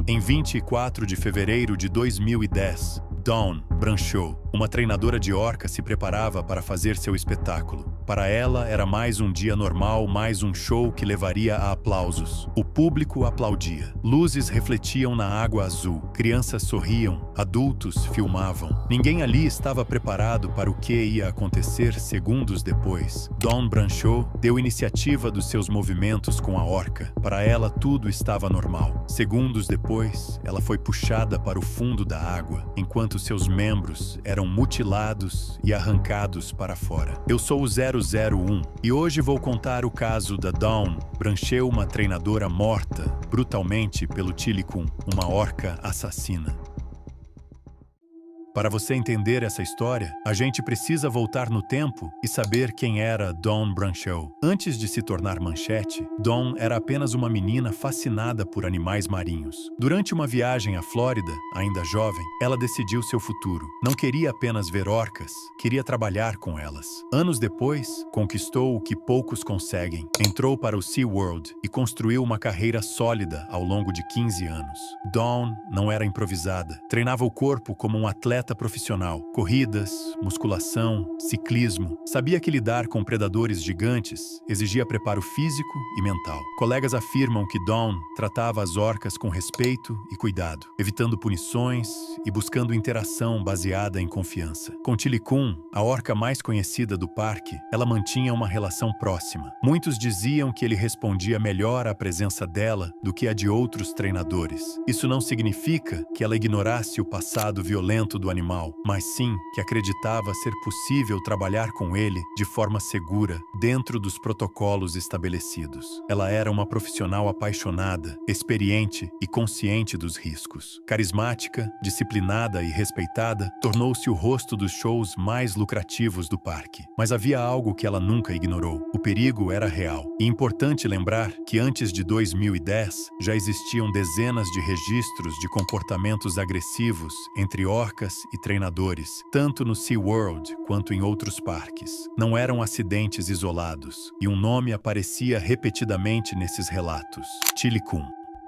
Em 24 de fevereiro de 2010, Dawn Brancheau, uma treinadora de orca, se preparava para fazer seu espetáculo. Para ela, era mais um dia normal, mais um show que levaria a aplausos. O público aplaudia. Luzes refletiam na água azul. Crianças sorriam. Adultos filmavam. Ninguém ali estava preparado para o que ia acontecer segundos depois. Dawn Brancheau deu iniciativa dos seus movimentos com a orca. Para ela, tudo estava normal. Segundos depois, ela foi puxada para o fundo da água, enquanto seus membros eram mutilados e arrancados para fora. Eu sou o 001 e hoje vou contar o caso da Dawn Brancheau, uma treinadora morta brutalmente pelo Tilikum, uma orca assassina. Para você entender essa história, a gente precisa voltar no tempo e saber quem era Dawn Brancheau. Antes de se tornar manchete, Dawn era apenas uma menina fascinada por animais marinhos. Durante uma viagem à Flórida, ainda jovem, ela decidiu seu futuro. Não queria apenas ver orcas, queria trabalhar com elas. Anos depois, conquistou o que poucos conseguem. Entrou para o SeaWorld e construiu uma carreira sólida ao longo de 15 anos. Dawn não era improvisada. Treinava o corpo como um atleta profissional. Corridas, musculação, ciclismo. Sabia que lidar com predadores gigantes exigia preparo físico e mental. Colegas afirmam que Dawn tratava as orcas com respeito e cuidado, evitando punições e buscando interação baseada em confiança. Com Tilikum, a orca mais conhecida do parque, ela mantinha uma relação próxima. Muitos diziam que ele respondia melhor à presença dela do que a de outros treinadores. Isso não significa que ela ignorasse o passado violento do animal, mas sim que acreditava ser possível trabalhar com ele de forma segura dentro dos protocolos estabelecidos. Ela era uma profissional apaixonada, experiente e consciente dos riscos. Carismática, disciplinada e respeitada, tornou-se o rosto dos shows mais lucrativos do parque. Mas havia algo que ela nunca ignorou. O perigo era real. E importante lembrar que antes de 2010 já existiam dezenas de registros de comportamentos agressivos entre orcas e treinadores, tanto no SeaWorld quanto em outros parques. Não eram acidentes isolados, e um nome aparecia repetidamente nesses relatos: Tilikum.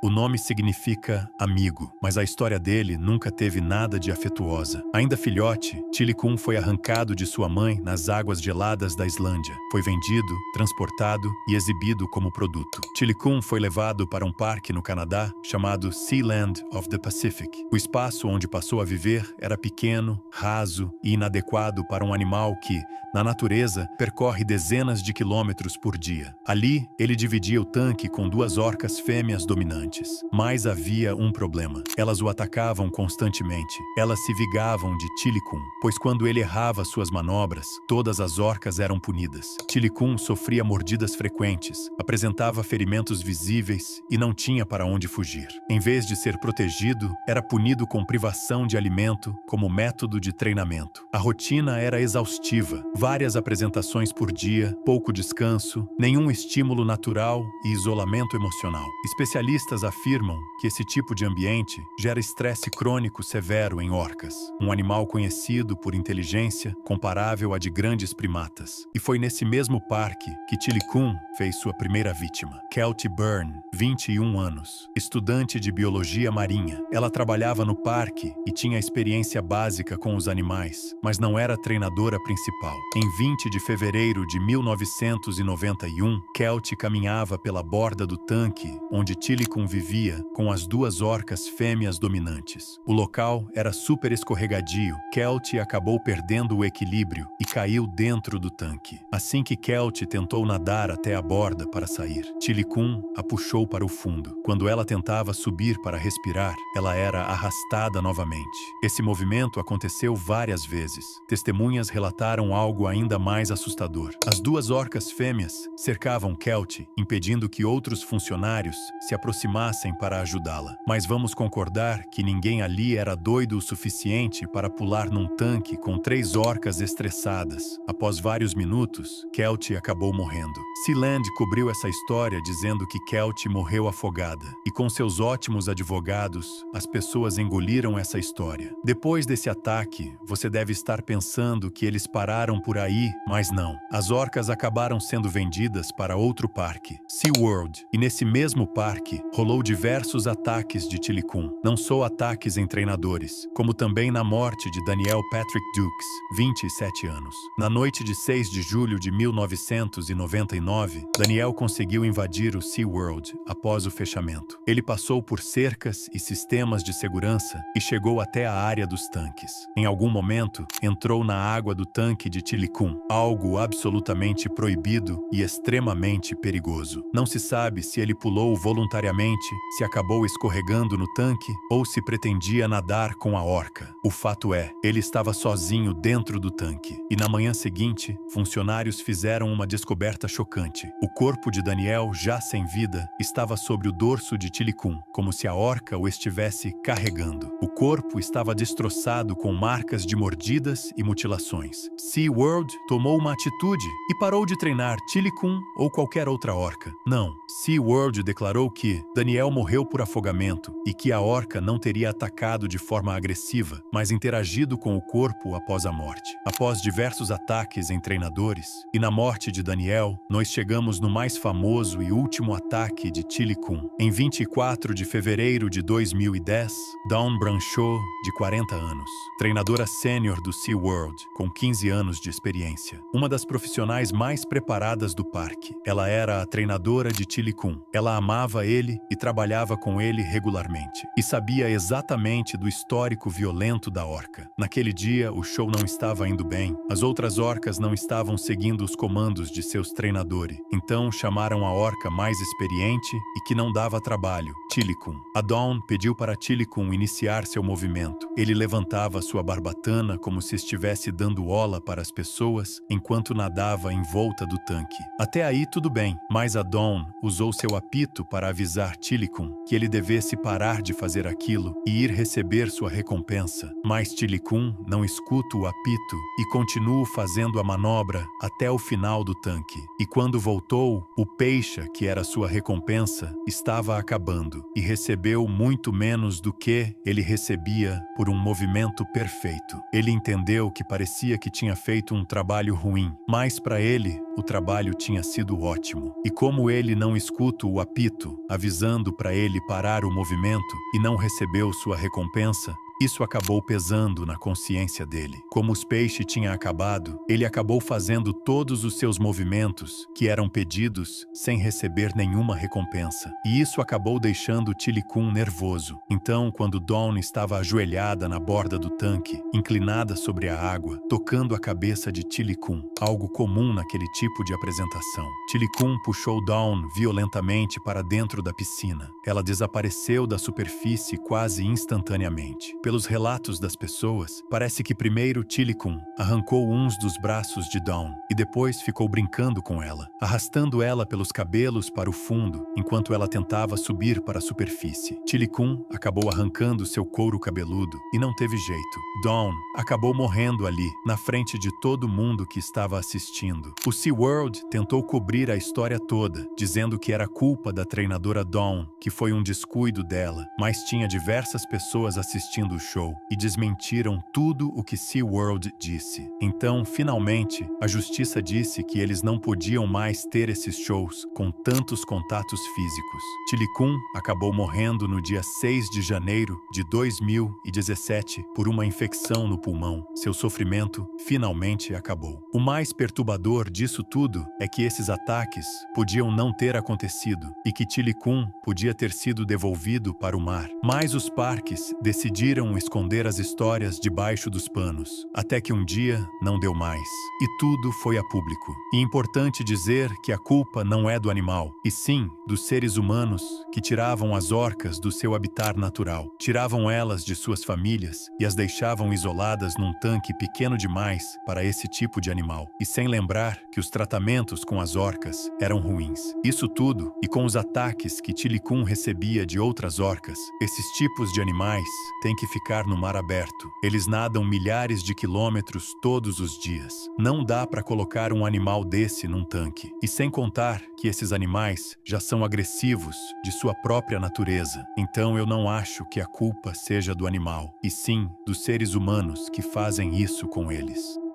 O nome significa amigo, mas a história dele nunca teve nada de afetuosa. Ainda filhote, Tilikum foi arrancado de sua mãe nas águas geladas da Islândia. Foi vendido, transportado e exibido como produto. Tilikum foi levado para um parque no Canadá chamado Sealand of the Pacific. O espaço onde passou a viver era pequeno, raso e inadequado para um animal que, na natureza, percorre dezenas de quilômetros por dia. Ali, ele dividia o tanque com duas orcas fêmeas dominantes. Mas havia um problema. Elas o atacavam constantemente. Elas se vingavam de Tilikum, pois quando ele errava suas manobras, todas as orcas eram punidas. Tilikum sofria mordidas frequentes, apresentava ferimentos visíveis e não tinha para onde fugir. Em vez de ser protegido, era punido com privação de alimento como método de treinamento. A rotina era exaustiva, várias apresentações por dia, pouco descanso, nenhum estímulo natural e isolamento emocional. Especialistas afirmam que esse tipo de ambiente gera estresse crônico severo em orcas, um animal conhecido por inteligência comparável à de grandes primatas. E foi nesse mesmo parque que Tilikum fez sua primeira vítima. Kelty Byrne, 21 anos, estudante de biologia marinha. Ela trabalhava no parque e tinha experiência básica com os animais, mas não era treinadora principal. Em 20 de fevereiro de 1991, Kelty caminhava pela borda do tanque onde Tilikum vivia com as duas orcas fêmeas dominantes. O local era super escorregadio. Kelty acabou perdendo o equilíbrio e caiu dentro do tanque. Assim que Kelty tentou nadar até a borda para sair, Tilikum a puxou para o fundo. Quando ela tentava subir para respirar, ela era arrastada novamente. Esse movimento aconteceu várias vezes. Testemunhas relataram algo ainda mais assustador. As duas orcas fêmeas cercavam Kelty, impedindo que outros funcionários se aproximassem para ajudá-la. Mas vamos concordar que ninguém ali era doido o suficiente para pular num tanque com 3 orcas estressadas. Após vários minutos, Kelty acabou morrendo. Sealand cobriu essa história dizendo que Kelty morreu afogada. E com seus ótimos advogados, as pessoas engoliram essa história. Depois desse ataque, você deve estar pensando que eles pararam por aí, mas não. As orcas acabaram sendo vendidas para outro parque, SeaWorld, e nesse mesmo parque rolou rolou diversos ataques de Chili Kun, não só ataques em treinadores, como também na morte de Daniel Patrick Dukes, 27 anos. Na noite de 6 de julho de 1999, Daniel conseguiu invadir o SeaWorld após o fechamento. Ele passou por cercas e sistemas de segurança e chegou até a área dos tanques. Em algum momento, entrou na água do tanque de Chili Kun, algo absolutamente proibido e extremamente perigoso. Não se sabe se ele pulou voluntariamente, se acabou escorregando no tanque ou se pretendia nadar com a orca. O fato é, ele estava sozinho dentro do tanque. E na manhã seguinte, funcionários fizeram uma descoberta chocante. O corpo de Daniel, já sem vida, estava sobre o dorso de Chili Kun, como se a orca o estivesse carregando. O corpo estava destroçado com marcas de mordidas e mutilações. SeaWorld tomou uma atitude e parou de treinar Chili Kun ou qualquer outra orca. Não, SeaWorld declarou que Daniel morreu por afogamento e que a orca não teria atacado de forma agressiva, mas interagido com o corpo após a morte. Após diversos ataques em treinadores e na morte de Daniel, nós chegamos no mais famoso e último ataque de Chili Kun. Em 24 de fevereiro de 2010, Dawn Brancheau, de 40 anos, treinadora sênior do SeaWorld, com 15 anos de experiência, uma das profissionais mais preparadas do parque. Ela era a treinadora de Chili Kun. Ela amava ele e trabalhava com ele regularmente. E sabia exatamente do histórico violento da orca. Naquele dia, o show não estava indo bem. As outras orcas não estavam seguindo os comandos de seus treinadores. Então, chamaram a orca mais experiente e que não dava trabalho, Chili Kun. A Dawn pediu para Chili Kun iniciar seu movimento. Ele levantava sua barbatana como se estivesse dando ola para as pessoas enquanto nadava em volta do tanque. Até aí tudo bem, mas a Dawn usou seu apito para avisar Chili Kun que ele devesse parar de fazer aquilo e ir receber sua recompensa. Mas Chili Kun não escuta o apito e continua fazendo a manobra até o final do tanque. E quando voltou, o peixe, que era sua recompensa, estava acabando e recebeu muito menos do que ele recebia por um movimento perfeito. Ele entendeu que parecia que tinha feito um trabalho ruim, mas para ele, o trabalho tinha sido ótimo. E como ele não escuta o apito, avisando para ele parar o movimento e não recebeu sua recompensa, isso acabou pesando na consciência dele. Como os peixes tinham acabado, ele acabou fazendo todos os seus movimentos que eram pedidos sem receber nenhuma recompensa. E isso acabou deixando Chili Kun nervoso. Então, quando Dawn estava ajoelhada na borda do tanque, inclinada sobre a água, tocando a cabeça de Chili Kun, algo comum naquele tipo de apresentação, Chili Kun puxou Dawn violentamente para dentro da piscina. Ela desapareceu da superfície quase instantaneamente. Pelos relatos das pessoas, parece que primeiro Chili Kun arrancou uns dos braços de Dawn e depois ficou brincando com ela, arrastando ela pelos cabelos para o fundo enquanto ela tentava subir para a superfície. Chili Kun acabou arrancando seu couro cabeludo e não teve jeito. Dawn acabou morrendo ali, na frente de todo mundo que estava assistindo. O SeaWorld tentou cobrir a história toda, dizendo que era culpa da treinadora Dawn, que foi um descuido dela, mas tinha diversas pessoas assistindo o show e desmentiram tudo o que SeaWorld disse. Então, finalmente, a justiça disse que eles não podiam mais ter esses shows com tantos contatos físicos. Chili Kun acabou morrendo no dia 6 de janeiro de 2017 por uma infecção no pulmão. Seu sofrimento finalmente acabou. O mais perturbador disso tudo é que esses ataques podiam não ter acontecido e que Chili Kun podia ter sido devolvido para o mar. Mas os parques decidiram esconder as histórias debaixo dos panos, até que um dia não deu mais. E tudo foi a público. E é importante dizer que a culpa não é do animal, e sim dos seres humanos que tiravam as orcas do seu habitat natural, tiravam elas de suas famílias e as deixavam isoladas num tanque pequeno demais para esse tipo de animal, e sem lembrar que os tratamentos com as orcas eram ruins. Isso tudo, e com os ataques que Chili Kun recebia de outras orcas, esses tipos de animais têm que ficar no mar aberto. Eles nadam milhares de quilômetros todos os dias. Não dá para colocar um animal desse num tanque. E sem contar que esses animais já são agressivos de sua própria natureza. Então eu não acho que a culpa seja do animal, e sim dos seres humanos que fazem isso com eles.